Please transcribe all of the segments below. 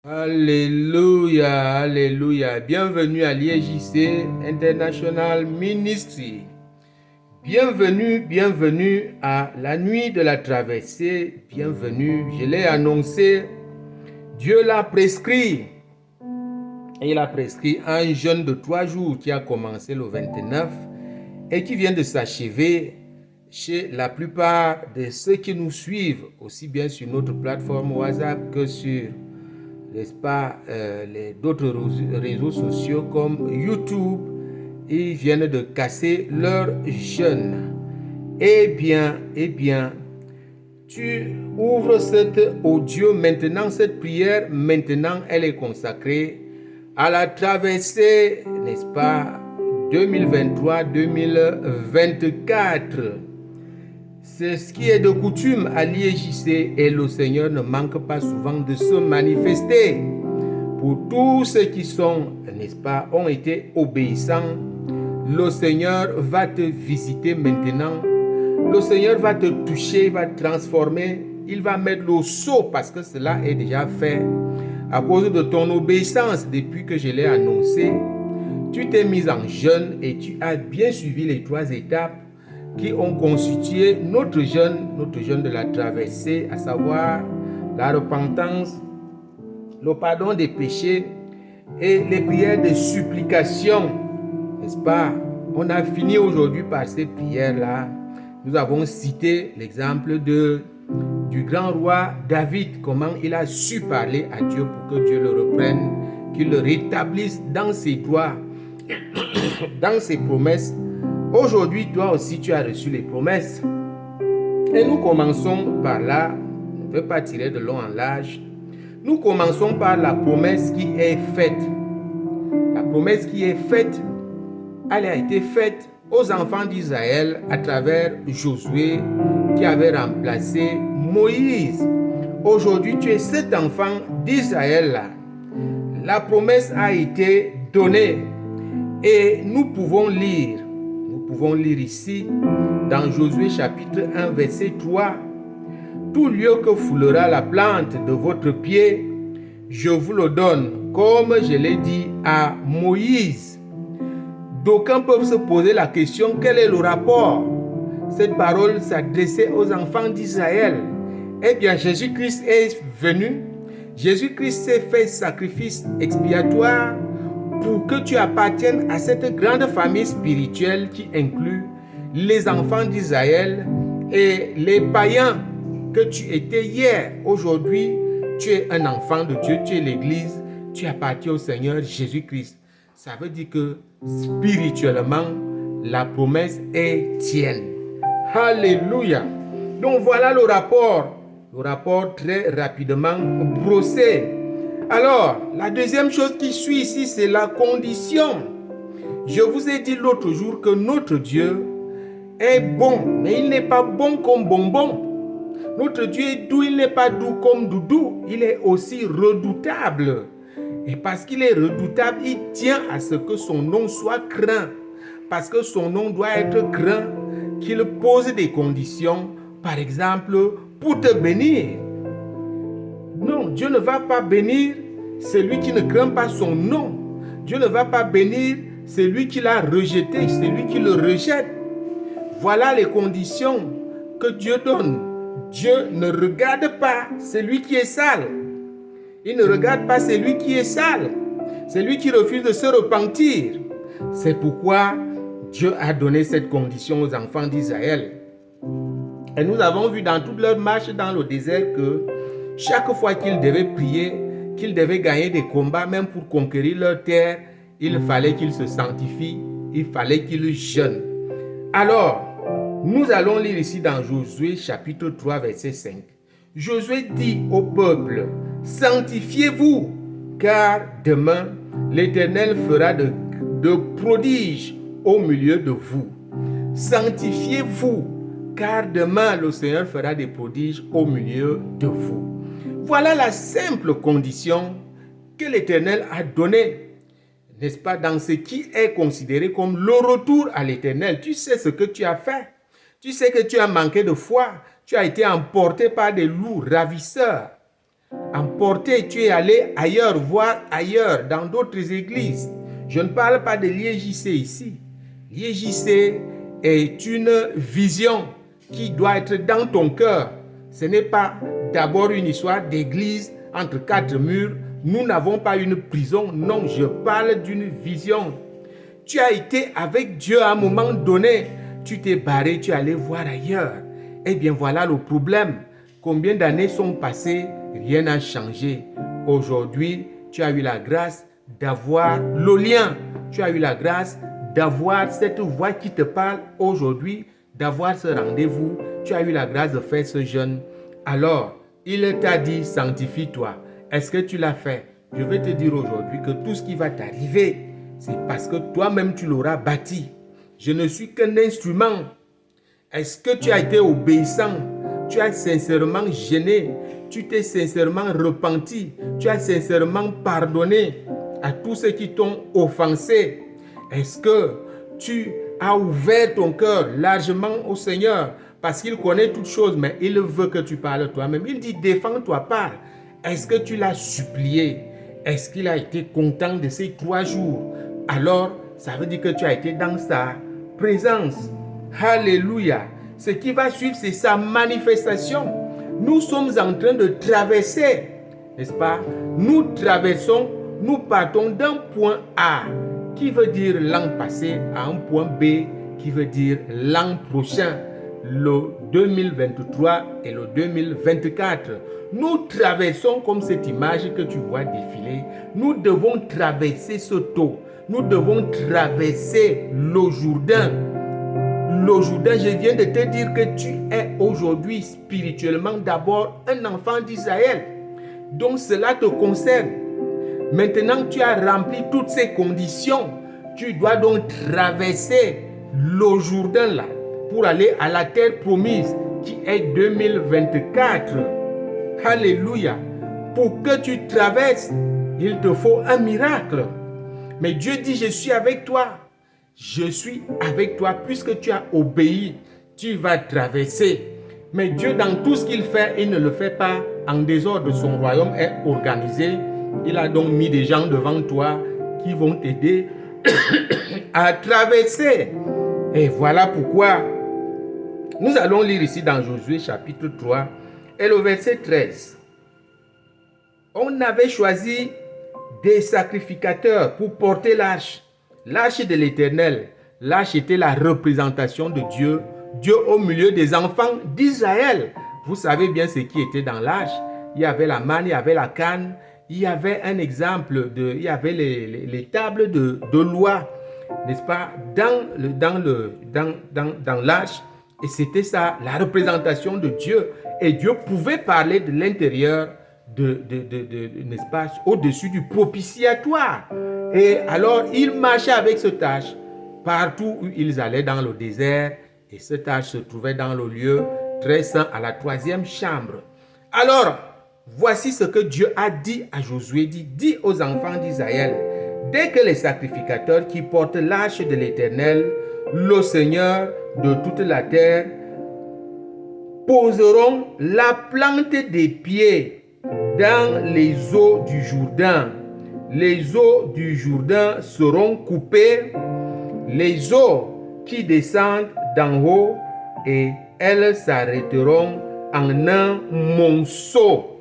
Alléluia, alléluia. Bienvenue à l'IEJC International Ministry. Bienvenue à la nuit de la traversée. Bienvenue, je l'ai annoncé. Dieu l'a prescrit. Et il a prescrit un jeûne de 3 jours qui a commencé le 29 et qui vient de s'achever chez la plupart de ceux qui nous suivent, aussi bien sur notre plateforme WhatsApp que sur, n'est-ce pas, d'autres réseaux sociaux comme YouTube. Ils viennent de casser leur jeûne. Eh bien, tu ouvres cet audio maintenant, cette prière, maintenant, elle est consacrée à la traversée, n'est-ce pas, 2023-2024. C'est ce qui est de coutume à l'IEJC et le Seigneur ne manque pas souvent de se manifester. Pour tous ceux qui sont, n'est-ce pas, ont été obéissants, le Seigneur va te visiter maintenant. Le Seigneur va te toucher, il va te transformer, il va mettre le sceau parce que cela est déjà fait. À cause de ton obéissance, depuis que je l'ai annoncé, tu t'es mis en jeûne et tu as bien suivi les 3 étapes qui ont constitué notre jeûne de la traversée, à savoir la repentance, le pardon des péchés et les prières de supplication. N'est-ce pas? On a fini aujourd'hui par ces prières-là. Nous avons cité l'exemple du grand roi David, comment il a su parler à Dieu pour que Dieu le reprenne, qu'il le rétablisse dans ses droits, dans ses promesses. Aujourd'hui, toi aussi, tu as reçu les promesses. Et nous commençons par là. Je ne veux pas tirer de long en large. Nous commençons par la promesse qui est faite. La promesse qui est faite, elle a été faite aux enfants d'Israël à travers Josué qui avait remplacé Moïse. Aujourd'hui, tu es cet enfant d'Israël-là. La promesse a été donnée et nous pouvons lire ici dans Josué chapitre 1 verset 3. Tout lieu que foulera la plante de votre pied, je vous le donne, comme je l'ai dit à Moïse. D'aucuns peuvent se poser la question, quel est le rapport? Cette parole s'adressait aux enfants d'Israël. Eh bien, Jésus-Christ est venu. Jésus-Christ s'est fait sacrifice expiatoire pour que tu appartiennes à cette grande famille spirituelle qui inclut les enfants d'Israël et les païens que tu étais hier. Aujourd'hui, tu es un enfant de Dieu, tu es l'Église, tu appartiens au Seigneur Jésus-Christ. Ça veut dire que spirituellement, la promesse est tienne. Alléluia. Donc voilà le rapport très rapidement brossé. Alors, la deuxième chose qui suit ici, c'est la condition. Je vous ai dit l'autre jour que notre Dieu est bon, mais il n'est pas bon comme bonbon. Notre Dieu est doux, il n'est pas doux comme doudou. Il est aussi redoutable. Et parce qu'il est redoutable, il tient à ce que son nom soit craint. Parce que son nom doit être craint, qu'il pose des conditions, par exemple, pour te bénir. Non, Dieu ne va pas bénir celui qui ne craint pas son nom. Dieu ne va pas bénir celui qui l'a rejeté, celui qui le rejette. Voilà les conditions que Dieu donne. Dieu ne regarde pas celui qui est sale. Il ne regarde pas celui qui est sale, celui qui refuse de se repentir. C'est pourquoi Dieu a donné cette condition aux enfants d'Israël. Et nous avons vu dans toute leur marche dans le désert que chaque fois qu'ils devaient prier, qu'ils devaient gagner des combats, même pour conquérir leur terre, il fallait qu'ils se sanctifient, il fallait qu'ils jeûnent. Alors, nous allons lire ici dans Josué chapitre 3 verset 5. Josué dit au peuple, sanctifiez-vous, car demain l'Éternel fera de prodiges au milieu de vous. Sanctifiez-vous, car demain le Seigneur fera des prodiges au milieu de vous. Voilà la simple condition que l'Éternel a donnée, n'est-ce pas, dans ce qui est considéré comme le retour à l'Éternel. Tu sais ce que tu as fait. Tu sais que tu as manqué de foi. Tu as été emporté par des loups ravisseurs. emporté, tu es allé ailleurs, voir ailleurs, dans d'autres églises. Je ne parle pas de l'IEJC ici. L'IEJC est une vision qui doit être dans ton cœur. Ce n'est pas d'abord une histoire d'église entre quatre murs. Nous n'avons pas une prison. Non, je parle d'une vision. Tu as été avec Dieu à un moment donné. Tu t'es barré, tu es allé voir ailleurs. Eh bien, voilà le problème. Combien d'années sont passées? Rien n'a changé. Aujourd'hui, tu as eu la grâce d'avoir le lien. Tu as eu la grâce d'avoir cette voix qui te parle aujourd'hui, d'avoir ce rendez-vous. Tu as eu la grâce de faire ce jeûne. Alors, il t'a dit, sanctifie-toi. Est-ce que tu l'as fait? Je vais te dire aujourd'hui que tout ce qui va t'arriver, c'est parce que toi-même tu l'auras bâti. Je ne suis qu'un instrument. Est-ce que tu as été obéissant? Tu as sincèrement gêné? Tu t'es sincèrement repenti? Tu as sincèrement pardonné à tous ceux qui t'ont offensé? Est-ce que tu as ouvert ton cœur largement au Seigneur? Parce qu'il connaît toutes choses, mais il veut que tu parles toi-même. Il dit, défends-toi, parle. Est-ce que tu l'as supplié? Est-ce qu'il a été content de ces 3 jours? Alors, ça veut dire que tu as été dans sa présence. Alléluia. Ce qui va suivre, c'est sa manifestation. Nous sommes en train de traverser, n'est-ce pas? Nous traversons, nous partons d'un point A, qui veut dire l'an passé, à un point B, qui veut dire l'an prochain, le 2023 et le 2024. Nous traversons comme cette image que tu vois défiler. Nous devons traverser ce taux. Nous devons traverser le Jourdain. Le Jourdain, je viens de te dire que tu es aujourd'hui spirituellement d'abord un enfant d'Israël. Donc cela te concerne. Maintenant que tu as rempli toutes ces conditions, tu dois donc traverser le Jourdain là pour aller à la terre promise qui est 2024. Alléluia. Pour que tu traverses, il te faut un miracle. Mais Dieu dit, je suis avec toi. Je suis avec toi puisque tu as obéi. Tu vas traverser. Mais Dieu, dans tout ce qu'il fait, il ne le fait pas en désordre. Son royaume est organisé. Il a donc mis des gens devant toi qui vont t'aider à traverser. Et voilà pourquoi nous allons lire ici dans Josué chapitre 3 et le verset 13. On avait choisi des sacrificateurs pour porter l'arche. L'arche de l'Éternel. L'arche était la représentation de Dieu. Dieu au milieu des enfants d'Israël. Vous savez bien ce qui était dans l'arche. Il y avait la manne, il y avait la canne. Il y avait un exemple, il y avait les tables de loi, n'est-ce pas, dans l'arche. Et c'était ça, la représentation de Dieu. Et Dieu pouvait parler de l'intérieur, n'est-ce pas, au-dessus du propitiatoire. Et alors, il marchait avec cette arche partout où ils allaient dans le désert. Et cette arche se trouvait dans le lieu très saint à la 3e chambre. Alors, voici ce que Dieu a dit à Josué, dit aux enfants d'Israël. Dès que les sacrificateurs qui portent l'arche de l'Éternel, le Seigneur de toute la terre, poseront la plante des pieds dans les eaux du Jourdain. Les eaux du Jourdain seront coupées, les eaux qui descendent d'en haut, et elles s'arrêteront en un monceau.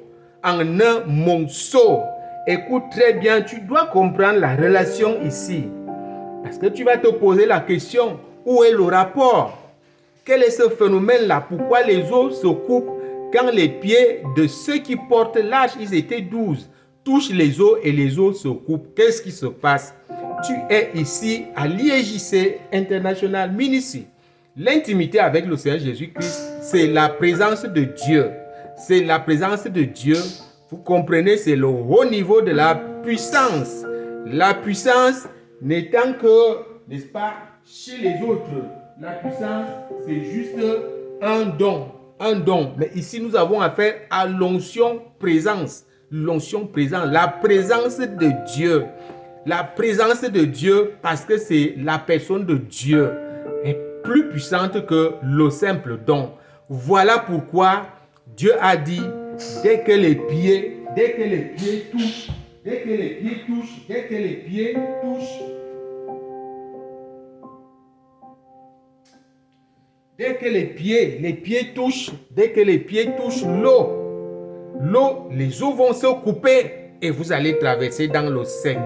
En un monceau. Écoute très bien, tu dois comprendre la relation ici. Parce que tu vas te poser la question, où est le rapport? Quel est ce phénomène-là? Pourquoi les eaux se coupent quand les pieds de ceux qui portent l'arche, ils étaient 12, touchent les eaux et les eaux se coupent? Qu'est-ce qui se passe? Tu es ici à l'IEJC International Ministry. L'intimité avec le Seigneur Jésus-Christ, c'est la présence de Dieu. C'est la présence de Dieu. Vous comprenez, c'est le haut niveau de la puissance. La puissance n'étant que, n'est-ce pas, chez les autres. La puissance, c'est juste un don. Un don. Mais ici, nous avons affaire à l'onction présence. L'onction présence. La présence de Dieu. La présence de Dieu, parce que c'est la personne de Dieu, est plus puissante que le simple don. Voilà pourquoi Dieu a dit, dès que les pieds dès que les pieds touchent, dès que les pieds touchent, dès que les pieds touchent, dès que les pieds touchent, dès que les pieds touchent l'eau, les eaux vont se couper et vous allez traverser dans l'eau sec.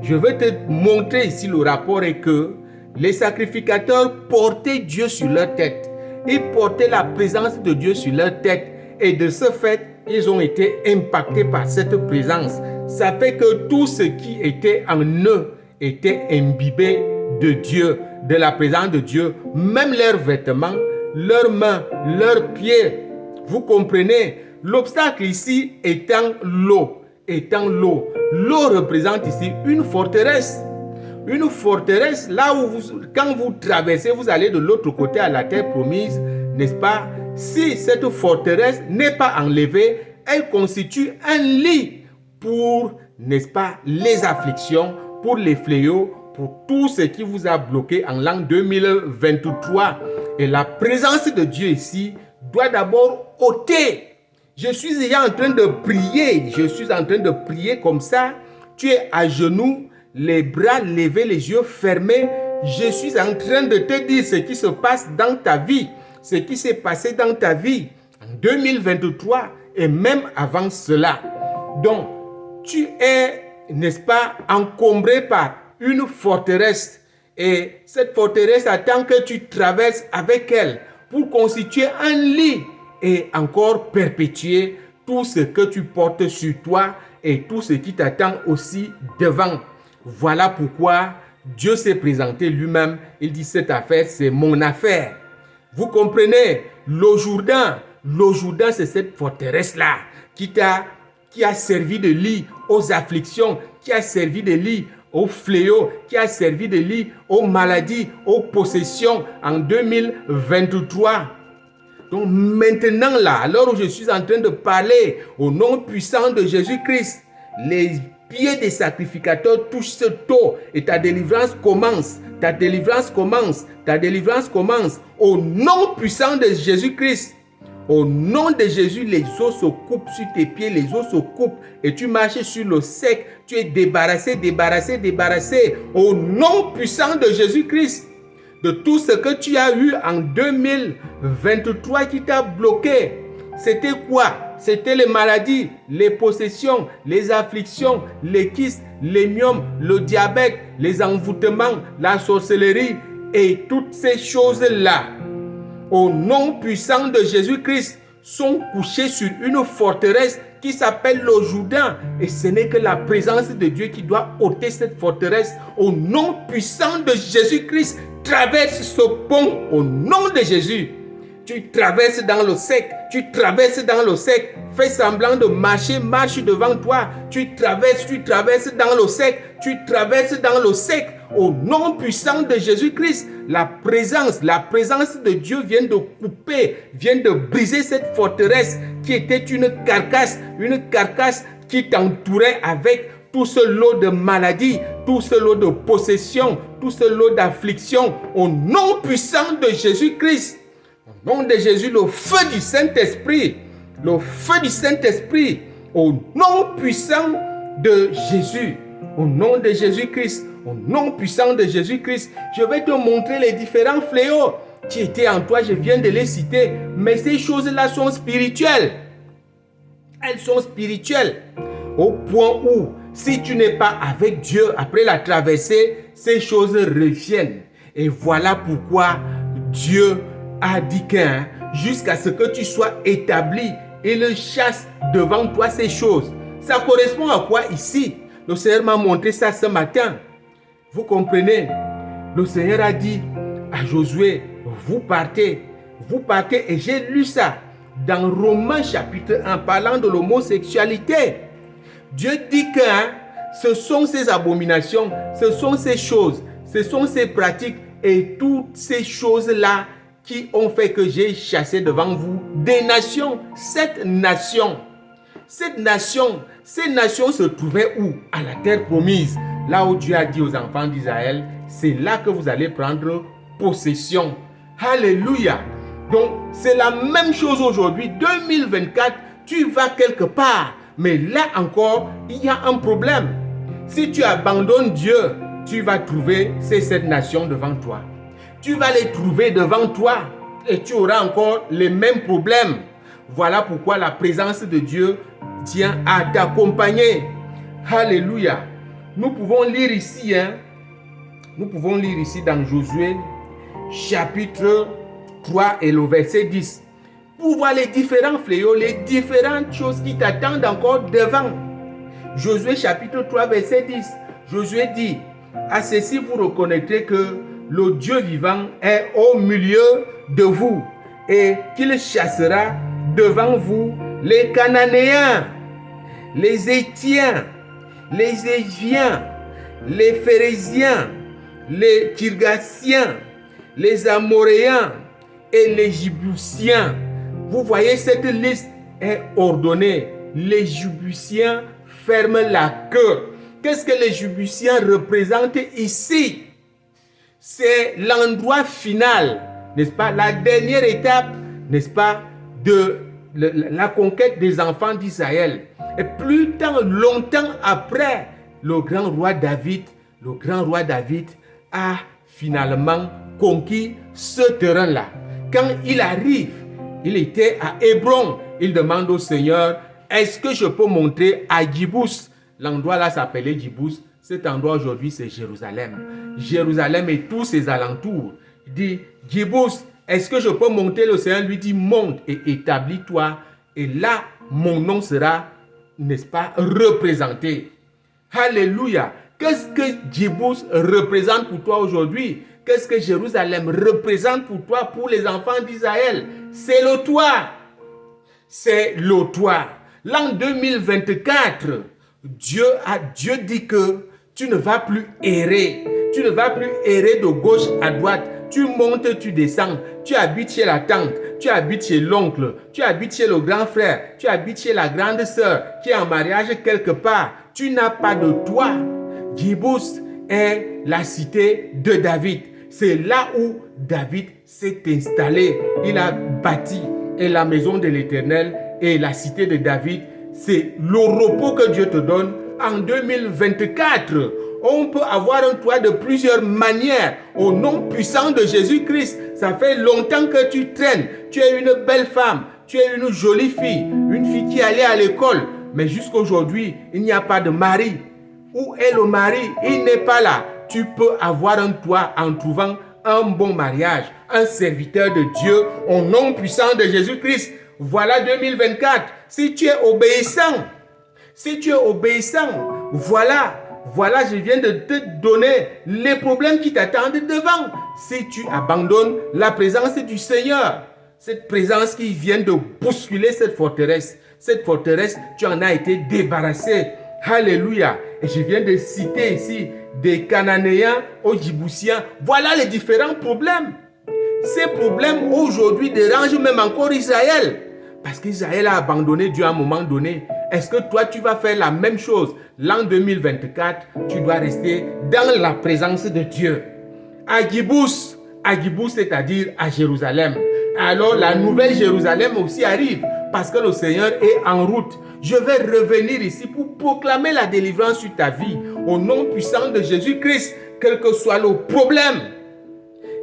Je vais te montrer ici le rapport est que les sacrificateurs portaient Dieu sur leur tête. Ils portaient la présence de Dieu sur leur tête et de ce fait, ils ont été impactés par cette présence. Ça fait que tout ce qui était en eux était imbibé de Dieu, de la présence de Dieu. Même leurs vêtements, leurs mains, leurs pieds. Vous comprenez? L'obstacle ici étant l'eau. L'eau représente ici une forteresse. Une forteresse, là où quand vous traversez, vous allez de l'autre côté à la terre promise, n'est-ce pas? Si cette forteresse n'est pas enlevée, elle constitue un lit pour, n'est-ce pas, les afflictions, pour les fléaux, pour tout ce qui vous a bloqué en l'an 2023. Et la présence de Dieu ici doit d'abord ôter. Je suis déjà en train de prier comme ça. Tu es à genoux, les bras levés, les yeux fermés. Je suis en train de te dire ce qui se passe dans ta vie, ce qui s'est passé dans ta vie en 2023 et même avant cela. Donc, tu es, n'est-ce pas, encombré par une forteresse. Et cette forteresse attend que tu traverses avec elle pour constituer un lit et encore perpétuer tout ce que tu portes sur toi et tout ce qui t'attend aussi devant. Voilà pourquoi Dieu s'est présenté lui-même. Il dit cette affaire, c'est mon affaire. Vous comprenez? L'eau Jourdain, c'est cette forteresse-là qui a servi de lit aux afflictions, qui a servi de lit aux fléaux, qui a servi de lit aux maladies, aux possessions en 2023. Donc maintenant là, alors où je suis en train de parler au nom puissant de Jésus-Christ, les pieds des sacrificateurs touchent ce taux et ta délivrance commence. Ta délivrance commence. Ta délivrance commence. Au nom puissant de Jésus-Christ. Au nom de Jésus, les os se coupent sur tes pieds, les os se coupent et tu marches sur le sec. Tu es débarrassé, débarrassé, débarrassé. Au nom puissant de Jésus-Christ. De tout ce que tu as eu en 2023 qui t'a bloqué. C'était quoi? C'était les maladies, les possessions, les afflictions, les kystes, les myomes, le diabète, les envoûtements, la sorcellerie et toutes ces choses-là. Au nom puissant de Jésus-Christ, sont couchés sur une forteresse qui s'appelle le Jourdain. Et ce n'est que la présence de Dieu qui doit ôter cette forteresse. Au nom puissant de Jésus-Christ, traverse ce pont au nom de Jésus. Tu traverses dans le sec, tu traverses dans le sec. Fais semblant de marcher, marche devant toi. Tu traverses dans le sec, tu traverses dans le sec. Au nom puissant de Jésus-Christ, la présence de Dieu vient de couper, vient de briser cette forteresse qui était une carcasse qui t'entourait avec tout ce lot de maladies, tout ce lot de possession, tout ce lot d'affliction. Au nom puissant de Jésus-Christ, au nom de Jésus, le feu du Saint-Esprit, au nom puissant de Jésus, au nom de Jésus-Christ, au nom puissant de Jésus-Christ, je vais te montrer les différents fléaux qui étaient en toi, je viens de les citer, mais ces choses-là sont spirituelles. Elles sont spirituelles, au point où, si tu n'es pas avec Dieu après la traversée, ces choses reviennent. Et voilà pourquoi Dieu a dit que jusqu'à ce que tu sois établi, il chasse devant toi ces choses. Ça correspond à quoi ici? Le Seigneur m'a montré ça ce matin. Vous comprenez? Le Seigneur a dit à Josué, vous partez et j'ai lu ça dans Romains chapitre 1 parlant de l'homosexualité. Dieu dit que ce sont ces abominations, ce sont ces choses, ce sont ces pratiques et toutes ces choses-là qui ont fait que j'ai chassé devant vous des nations. Ces nations se trouvaient où? À la terre promise. Là où Dieu a dit aux enfants d'Israël, c'est là que vous allez prendre possession. Alléluia. Donc, c'est la même chose aujourd'hui. 2024, tu vas quelque part. Mais là encore, il y a un problème. Si tu abandonnes Dieu, tu vas trouver ces 7 nations devant toi. Tu vas les trouver devant toi et tu auras encore les mêmes problèmes. Voilà pourquoi la présence de Dieu tient à t'accompagner. Alléluia. Nous pouvons lire ici, dans Josué, chapitre 3 et le verset 10. Pour voir les différents fléaux, les différentes choses qui t'attendent encore devant. Josué chapitre 3 verset 10. Josué dit, à ceci vous reconnaîtrez que le Dieu vivant est au milieu de vous et qu'il chassera devant vous les Cananéens, les Hétiens, les Éviens, les Phéréziens, les Kirgasiens, les Amoréens et les Jébusiens. Vous voyez, cette liste est ordonnée. Les Jébusiens ferment la queue. Qu'est-ce que les Jébusiens représentent ici? C'est l'endroit final, n'est-ce pas? La dernière étape, n'est-ce pas, de la conquête des enfants d'Israël. Et plus longtemps après, le grand roi David a finalement conquis ce terrain-là. Quand il arrive, il était à Hébron. Il demande au Seigneur, est-ce que je peux monter à Djibous? L'endroit là s'appelait Djibous. Cet endroit aujourd'hui, c'est Jérusalem. Jérusalem et tous ses alentours. Il dit, Djibous, est-ce que je peux monter? Le Seigneur lui dit, monte et établis-toi. Et là, mon nom sera, n'est-ce pas, représenté. Alléluia. Qu'est-ce que Djibous représente pour toi aujourd'hui? Qu'est-ce que Jérusalem représente pour toi, pour les enfants d'Israël? C'est le toit. C'est le toit. L'an 2024, Dieu dit que tu ne vas plus errer. Tu ne vas plus errer de gauche à droite. Tu montes, tu descends. Tu habites chez la tante. Tu habites chez l'oncle. Tu habites chez le grand frère. Tu habites chez la grande sœur qui est en mariage quelque part. Tu n'as pas de toit. Djibous est la cité de David. C'est là où David s'est installé. Il a bâti et la maison de l'Éternel et la cité de David. C'est le repos que Dieu te donne en 2024. On peut avoir un toit de plusieurs manières au nom puissant de Jésus-Christ. Ça fait longtemps que tu traînes. Tu es une belle femme. Tu es une jolie fille. Une fille qui allait à l'école. Mais jusqu'à aujourd'hui, il n'y a pas de mari. Où est le mari? Il n'est pas là. Tu peux avoir un toit en trouvant un bon mariage, un serviteur de Dieu au nom puissant de Jésus-Christ. Voilà 2024. Si tu es obéissant, voilà, je viens de te donner les problèmes qui t'attendent devant. Si tu abandonnes la présence du Seigneur, cette présence qui vient de bousculer cette forteresse, tu en as été débarrassé. Alléluia. Et je viens de citer ici des Cananéens aux Djiboutiens. Voilà les différents problèmes. Ces problèmes aujourd'hui dérangent même encore Israël. Parce qu'Israël a abandonné Dieu à un moment donné. Est-ce que toi, tu vas faire la même chose? L'an 2024, tu dois rester dans la présence de Dieu. À Djibous, c'est-à-dire à Jérusalem. Alors, la nouvelle Jérusalem aussi arrive parce que le Seigneur est en route. Je vais revenir ici pour proclamer la délivrance sur ta vie au nom puissant de Jésus-Christ, quel que soit le problème.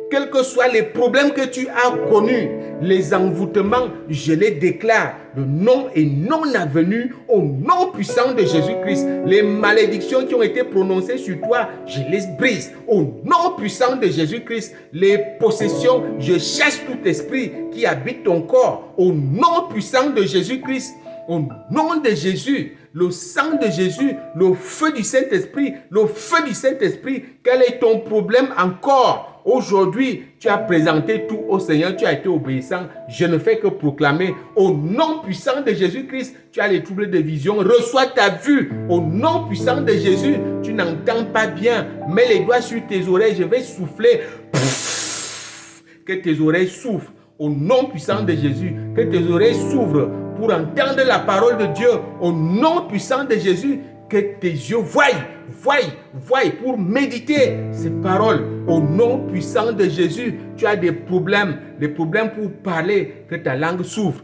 Quels que soient les problèmes que tu as connus, les envoûtements, je les déclare de non et non avenu au nom puissant de Jésus-Christ. Les malédictions qui ont été prononcées sur toi, je les brise au nom puissant de Jésus-Christ. Les possessions, je chasse tout esprit qui habite ton corps au nom puissant de Jésus-Christ. Au nom de Jésus, le sang de Jésus, le feu du Saint-Esprit, quel est ton problème encore? Aujourd'hui, tu as présenté tout au Seigneur, tu as été obéissant. Je ne fais que proclamer au nom puissant de Jésus-Christ. Tu as les troubles de vision, reçois ta vue au nom puissant de Jésus. Tu n'entends pas bien, mets les doigts sur tes oreilles, je vais souffler. Que tes oreilles souffrent au nom puissant de Jésus. Que tes oreilles s'ouvrent pour entendre la parole de Dieu au nom puissant de Jésus. Que tes yeux voient pour méditer ces paroles au nom puissant de Jésus. Tu as des problèmes pour parler, que ta langue s'ouvre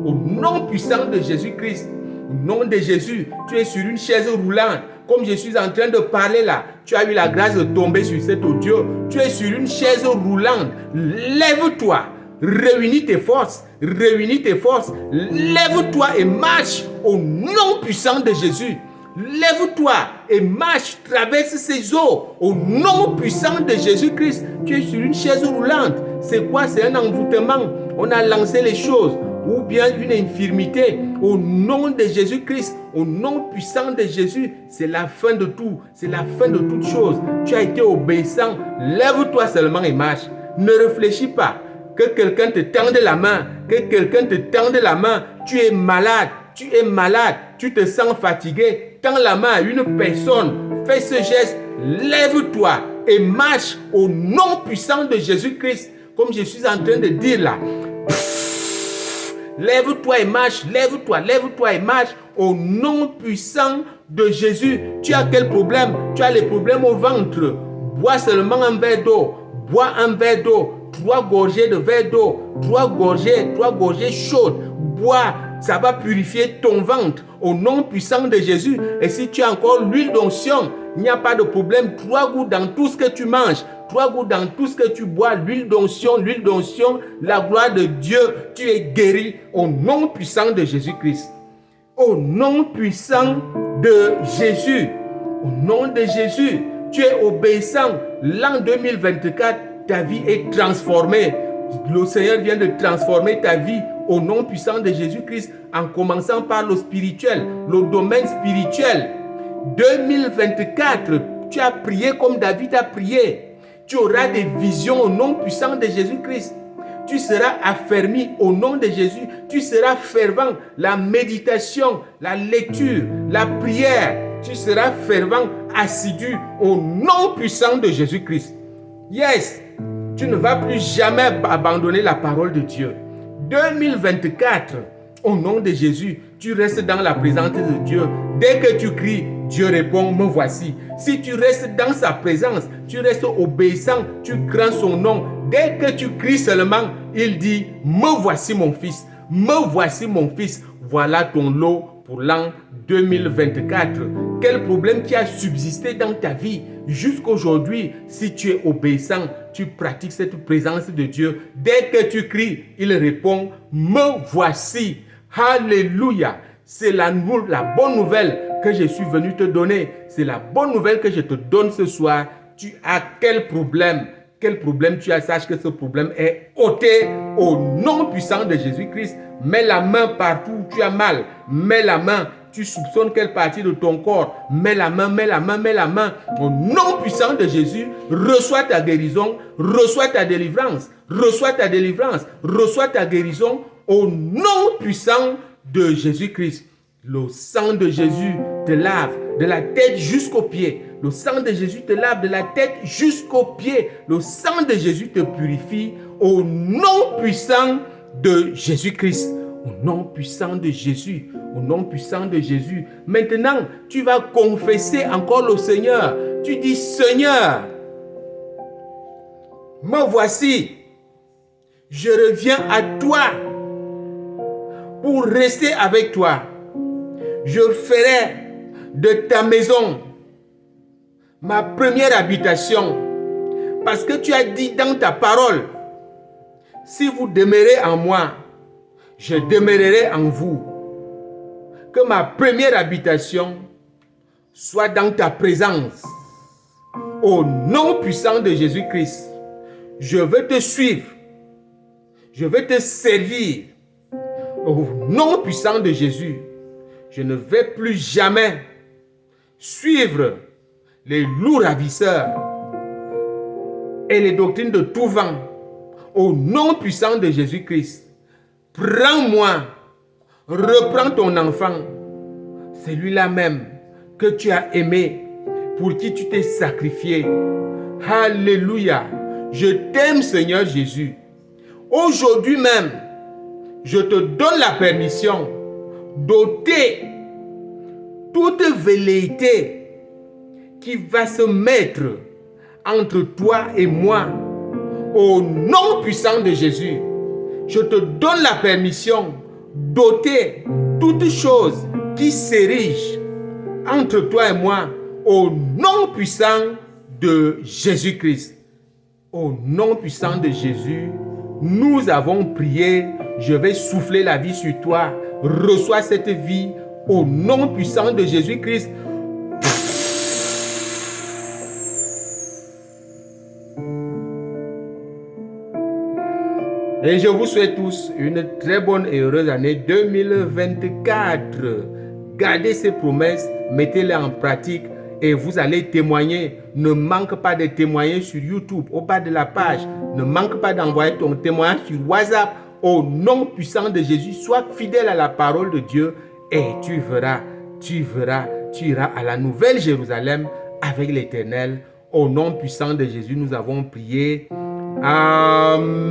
au nom puissant de Jésus-Christ. Au nom de Jésus, tu es sur une chaise roulante. Comme je suis en train de parler là, tu as eu la grâce de tomber sur cet audio. Tu es sur une chaise roulante. Lève-toi. Réunis tes forces. Réunis tes forces. Lève-toi et marche au nom puissant de Jésus. Lève-toi et marche, traverse ces eaux au nom puissant de Jésus-Christ. Tu es sur une chaise roulante. C'est quoi? C'est un envoûtement. On a lancé les choses. Ou bien une infirmité. Au nom de Jésus-Christ, au nom puissant de Jésus, c'est la fin de tout. C'est la fin de toute chose. Tu as été obéissant. Lève-toi seulement et marche. Ne réfléchis pas. Que quelqu'un te tende la main. Que quelqu'un te tende la main. Tu es malade. Tu es malade. Tu te sens fatigué. Tends la main à une personne. Fais ce geste. Lève-toi et marche au nom puissant de Jésus-Christ. Comme je suis en train de dire là. Lève-toi et marche, lève-toi et marche au nom puissant de Jésus. Tu as quel problème? Tu as les problèmes au ventre. Bois seulement un verre d'eau. Bois un verre d'eau. 3 gorgées de verre d'eau. 3 gorgées chaudes. Bois, ça va purifier ton ventre au nom puissant de Jésus. Et si tu as encore l'huile d'onction, il n'y a pas de problème. 3 gouttes dans tout ce que tu manges. 3 gouttes dans tout ce que tu bois, l'huile d'onction, la gloire de Dieu, tu es guéri au nom puissant de Jésus-Christ. Au nom puissant de Jésus, au nom de Jésus, tu es obéissant. L'an 2024, ta vie est transformée. Le Seigneur vient de transformer ta vie au nom puissant de Jésus-Christ en commençant par le spirituel, le domaine spirituel. 2024, tu as prié comme David a prié. Tu auras des visions au nom puissant de Jésus-Christ. Tu seras affermi au nom de Jésus. Tu seras fervent. La méditation, la lecture, la prière. Tu seras fervent, assidu au nom puissant de Jésus-Christ. Yes, tu ne vas plus jamais abandonner la parole de Dieu. 2024, au nom de Jésus, tu restes dans la présence de Dieu. Dès que tu cries, Dieu répond, me voici. Si tu restes dans sa présence, tu restes obéissant, tu crains son nom. Dès que tu cries seulement, il dit, me voici mon fils, me voici mon fils. Voilà ton lot pour l'an 2024. Quel problème qui a subsisté dans ta vie jusqu'aujourd'hui? Si tu es obéissant, tu pratiques cette présence de Dieu. Dès que tu cries, il répond, me voici. Alléluia. C'est la bonne nouvelle que je suis venu te donner. C'est la bonne nouvelle que je te donne ce soir. Tu as quel problème? Quel problème tu as? Sache que ce problème est ôté au nom puissant de Jésus-Christ. Mets la main partout où tu as mal. Mets la main. Tu soupçonnes quelle partie de ton corps? Mets la main, mets la main, mets la main. Au nom puissant de Jésus, reçois ta guérison, reçois ta délivrance, reçois ta délivrance, reçois ta guérison au nom puissant de Jésus-Christ. Le sang de Jésus te lave de la tête jusqu'aux pieds. Le sang de Jésus te lave de la tête jusqu'aux pieds. Le sang de Jésus te purifie au nom puissant de Jésus-Christ. Au nom puissant de Jésus. Au nom puissant de Jésus. Maintenant, tu vas confesser encore le Seigneur. Tu dis, Seigneur, me voici. Je reviens à toi pour rester avec toi. Je ferai de ta maison ma première habitation. Parce que tu as dit dans ta parole, si vous demeurez en moi, je demeurerai en vous. Que ma première habitation soit dans ta présence. Au nom puissant de Jésus-Christ, je veux te suivre. Je veux te servir. Au nom puissant de Jésus, je ne vais plus jamais suivre les loups ravisseurs et les doctrines de tout vent. Au nom puissant de Jésus-Christ, prends-moi, reprends ton enfant, celui-là même que tu as aimé, pour qui tu t'es sacrifié. Alléluia. Je t'aime, Seigneur Jésus. Aujourd'hui même, je te donne la permission d'ôter toute velléité qui va se mettre entre toi et moi. Au nom puissant de Jésus, je te donne la permission d'ôter toute chose qui s'érige entre toi et moi au nom puissant de Jésus-Christ. Au nom puissant de Jésus, nous avons prié. Je vais souffler la vie sur toi. Reçois cette vie au nom puissant de Jésus-Christ. Et je vous souhaite tous une très bonne et heureuse année 2024. Gardez ces promesses, mettez-les en pratique et vous allez témoigner. Ne manque pas de témoigner sur YouTube, au bas de la page. Ne manque pas d'envoyer ton témoignage sur WhatsApp. Au nom puissant de Jésus, sois fidèle à la parole de Dieu et tu verras, tu iras à la nouvelle Jérusalem avec l'Éternel. Au nom puissant de Jésus, nous avons prié. Amen.